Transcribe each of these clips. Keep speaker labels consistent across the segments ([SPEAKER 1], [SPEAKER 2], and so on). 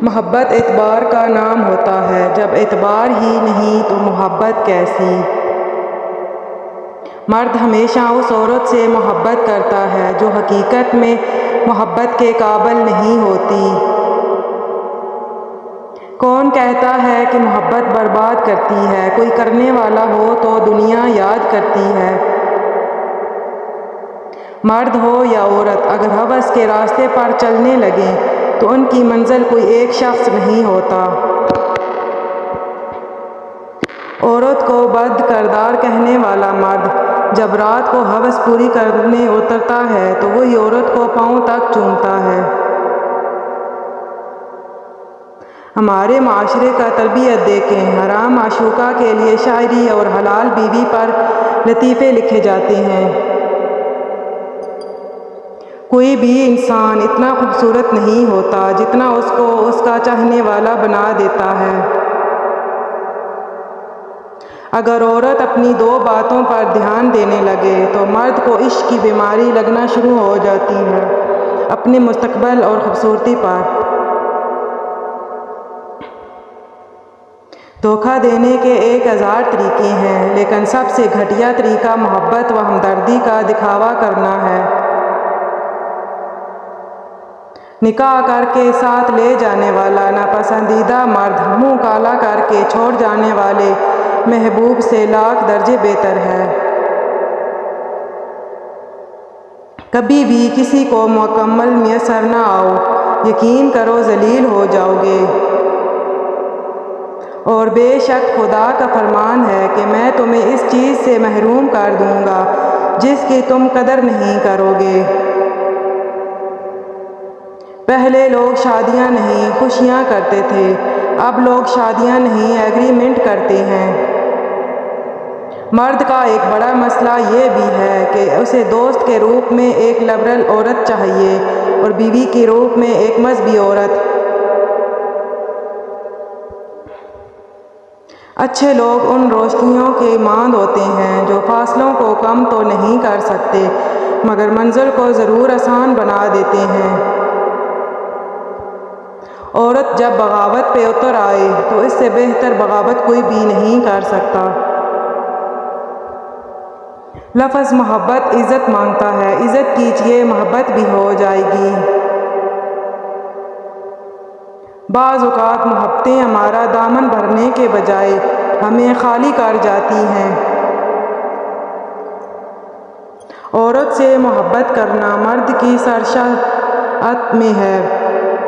[SPEAKER 1] محبت اعتبار کا نام ہوتا ہے، جب اعتبار ہی نہیں تو محبت کیسی؟ مرد ہمیشہ اس عورت سے محبت کرتا ہے جو حقیقت میں محبت کے قابل نہیں ہوتی۔ کون کہتا ہے کہ محبت برباد کرتی ہے؟ کوئی کرنے والا ہو تو دنیا یاد کرتی ہے۔ مرد ہو یا عورت، اگر ہوس کے راستے پر چلنے لگیں تو ان کی منزل کوئی ایک شخص نہیں ہوتا۔ عورت کو بد کردار کہنے والا مرد جب رات کو ہوس پوری کرنے اترتا ہے تو وہی عورت کو پاؤں تک چومتا ہے۔ ہمارے معاشرے کا تربیت دیکھیں، حرام معشوقہ کے لیے شاعری اور حلال بیوی پر لطیفے لکھے جاتے ہیں۔ کوئی بھی انسان اتنا خوبصورت نہیں ہوتا جتنا اس کو اس کا چاہنے والا بنا دیتا ہے۔ اگر عورت اپنی دو باتوں پر دھیان دینے لگے تو مرد کو عشق کی بیماری لگنا شروع ہو جاتی ہے، اپنے مستقبل اور خوبصورتی پر۔ دھوکہ دینے کے 1000 طریقے ہیں، لیکن سب سے گھٹیا طریقہ محبت و ہمدردی کا دکھاوا کرنا ہے۔ نکاح کر کے ساتھ لے جانے والا ناپسندیدہ مرد منہ کالا کر کے چھوڑ جانے والے محبوب سے لاکھ درجے بہتر ہے۔ کبھی بھی کسی کو مکمل میسر نہ آؤ، یقین کرو ذلیل ہو جاؤ گے۔ اور بے شک خدا کا فرمان ہے کہ میں تمہیں اس چیز سے محروم کر دوں گا جس کی تم قدر نہیں کرو گے۔ پہلے لوگ شادیاں نہیں خوشیاں کرتے تھے، اب لوگ شادیاں نہیں ایگریمنٹ کرتے ہیں۔ مرد کا ایک بڑا مسئلہ یہ بھی ہے کہ اسے دوست کے روپ میں ایک لبرل عورت چاہیے اور بیوی کے روپ میں ایک مذہبی عورت۔ اچھے لوگ ان روشنیوں کے ماند ہوتے ہیں جو فاصلوں کو کم تو نہیں کر سکتے مگر منزل کو ضرور آسان بنا دیتے ہیں۔ عورت جب بغاوت پہ اتر آئے تو اس سے بہتر بغاوت کوئی بھی نہیں کر سکتا۔ لفظ محبت عزت مانگتا ہے، عزت کیجئے محبت بھی ہو جائے گی۔ بعض اوقات محبتیں ہمارا دامن بھرنے کے بجائے ہمیں خالی کر جاتی ہیں۔ عورت سے محبت کرنا مرد کی سرشت میں ہے،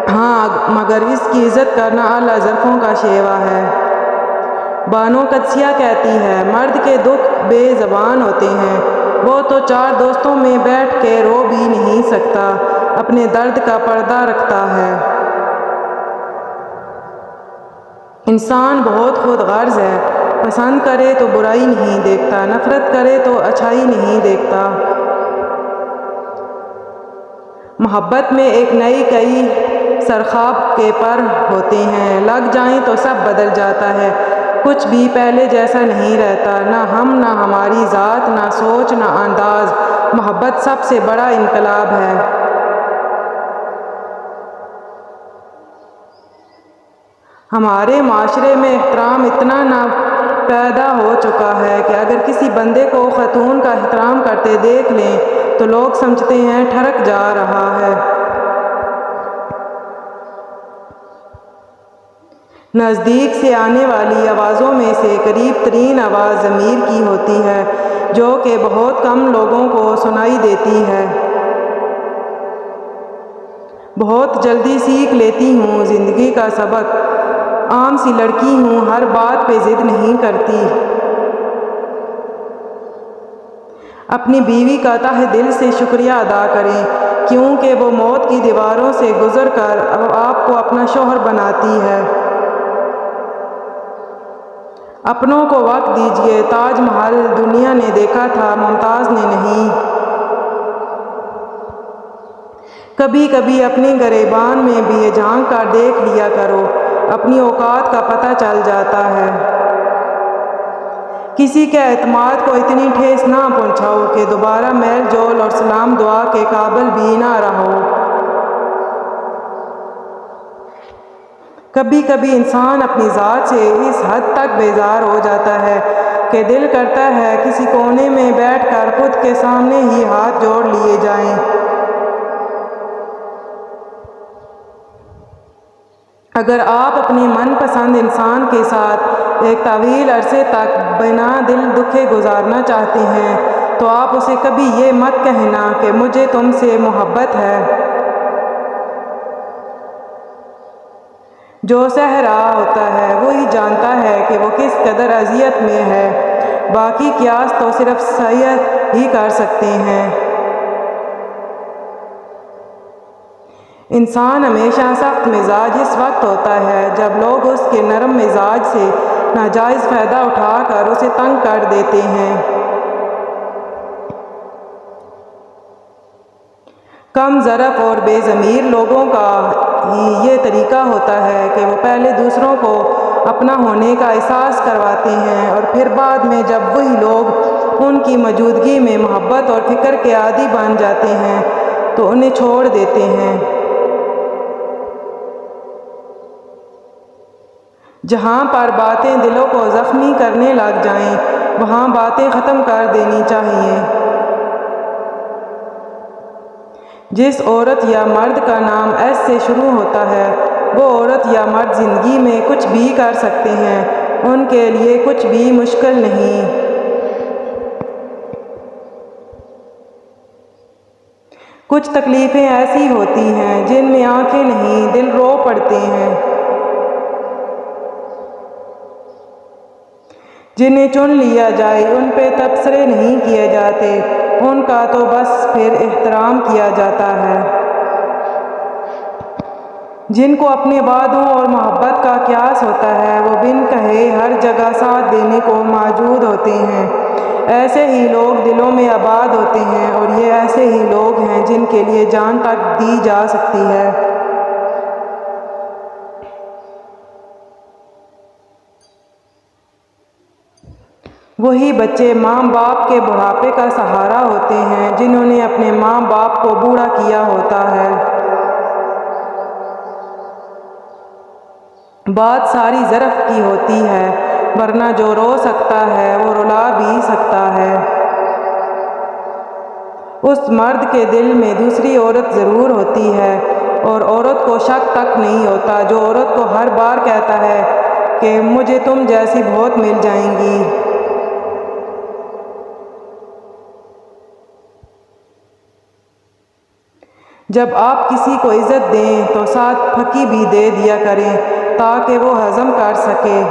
[SPEAKER 1] ہاں مگر اس کی عزت کرنا اعلیٰ ظرفوں کا شیوا ہے۔ بانو قدسیہ کہتی ہے، مرد کے دکھ بے زبان ہوتے ہیں، وہ تو 4 دوستوں میں بیٹھ کے رو بھی نہیں سکتا، اپنے درد کا پردہ رکھتا ہے۔ انسان بہت خود غرض ہے، پسند کرے تو برائی نہیں دیکھتا، نفرت کرے تو اچھائی نہیں دیکھتا۔ محبت میں ایک نئی کئی سرخاب کے پر ہوتے ہیں، لگ جائیں تو سب بدل جاتا ہے، کچھ بھی پہلے جیسا نہیں رہتا، نہ ہم نہ ہماری ذات نہ سوچ نہ انداز۔ محبت سب سے بڑا انقلاب ہے۔ ہمارے معاشرے میں احترام اتنا ناپیدا ہو چکا ہے کہ اگر کسی بندے کو خاتون کا احترام کرتے دیکھ لیں تو لوگ سمجھتے ہیں ٹھڑک جا رہا ہے۔ نزدیک سے آنے والی آوازوں میں سے قریب ترین آواز ضمیر کی ہوتی ہے جو کہ بہت کم لوگوں کو سنائی دیتی ہے۔ بہت جلدی سیکھ لیتی ہوں زندگی کا سبق، عام سی لڑکی ہوں، ہر بات پہ ضد نہیں کرتی۔ اپنی بیوی کا تہہ دل سے شکریہ ادا کریں کیونکہ وہ موت کی دیواروں سے گزر کر آپ کو اپنا شوہر بناتی ہے۔ اپنوں کو وقت دیجیے، تاج محل دنیا نے دیکھا تھا، ممتاز نے نہیں۔ کبھی کبھی اپنی گریبان میں بھی یہ جھانک کر دیکھ لیا کرو، اپنی اوقات کا پتہ چل جاتا ہے۔ کسی کے اعتماد کو اتنی ٹھیس نہ پہنچاؤ کہ دوبارہ میل جول اور سلام دعا کے قابل بھی نہ رہو۔ کبھی کبھی انسان اپنی ذات سے اس حد تک بیزار ہو جاتا ہے کہ دل کرتا ہے کسی کونے میں بیٹھ کر خود کے سامنے ہی ہاتھ جوڑ لیے جائیں۔ اگر آپ اپنے من پسند انسان کے ساتھ ایک طویل عرصے تک بنا دل دکھے گزارنا چاہتے ہیں تو آپ اسے کبھی یہ مت کہنا کہ مجھے تم سے محبت ہے۔ جو سہ رہا ہوتا ہے وہی جانتا ہے کہ وہ کس قدر اذیت میں ہے، باقی قیاس تو صرف سید ہی کر سکتے ہیں۔ انسان ہمیشہ سخت مزاج اس وقت ہوتا ہے جب لوگ اس کے نرم مزاج سے ناجائز فائدہ اٹھا کر اسے تنگ کر دیتے ہیں۔ کم ظرف اور بے ضمیر لوگوں کا ہی یہ طریقہ ہوتا ہے کہ وہ پہلے دوسروں کو اپنا ہونے کا احساس کرواتے ہیں اور پھر بعد میں جب وہی لوگ ان کی موجودگی میں محبت اور فکر کے عادی بن جاتے ہیں تو انہیں چھوڑ دیتے ہیں۔ جہاں پر باتیں دلوں کو زخمی کرنے لگ جائیں وہاں باتیں ختم کر دینی چاہیے۔ جس عورت یا مرد کا نام ایس سے شروع ہوتا ہے وہ عورت یا مرد زندگی میں کچھ بھی کر سکتے ہیں، ان کے لیے کچھ بھی مشکل نہیں۔ کچھ تکلیفیں ایسی ہوتی ہیں جن میں آنکھیں نہیں دل رو پڑتے ہیں، جنہیں چن لیا جائے ان پہ تبصرے نہیں کیے جاتے، ان کا تو بس پھر احترام کیا جاتا ہے۔ جن کو اپنے وعدوں اور محبت کا قیاس ہوتا ہے وہ بن کہے ہر جگہ ساتھ دینے کو موجود ہوتے ہیں، ایسے ہی لوگ دلوں میں آباد ہوتے ہیں اور یہ ایسے ہی لوگ ہیں جن کے لیے جان تک دی جا سکتی ہے۔ وہی بچے ماں باپ کے بڑھاپے کا سہارا ہوتے ہیں جنہوں نے اپنے ماں باپ کو بوڑھا کیا ہوتا ہے۔ بات ساری ظرف کی ہوتی ہے، ورنہ جو رو سکتا ہے وہ رلا بھی سکتا ہے۔ اس مرد کے دل میں دوسری عورت ضرور ہوتی ہے اور عورت کو شک تک نہیں ہوتا جو عورت کو ہر بار کہتا ہے کہ مجھے تم جیسی بہت مل جائیں گی۔ جب آپ کسی کو عزت دیں تو ساتھ پھکی بھی دے دیا کریں تاکہ وہ ہضم کر سکے۔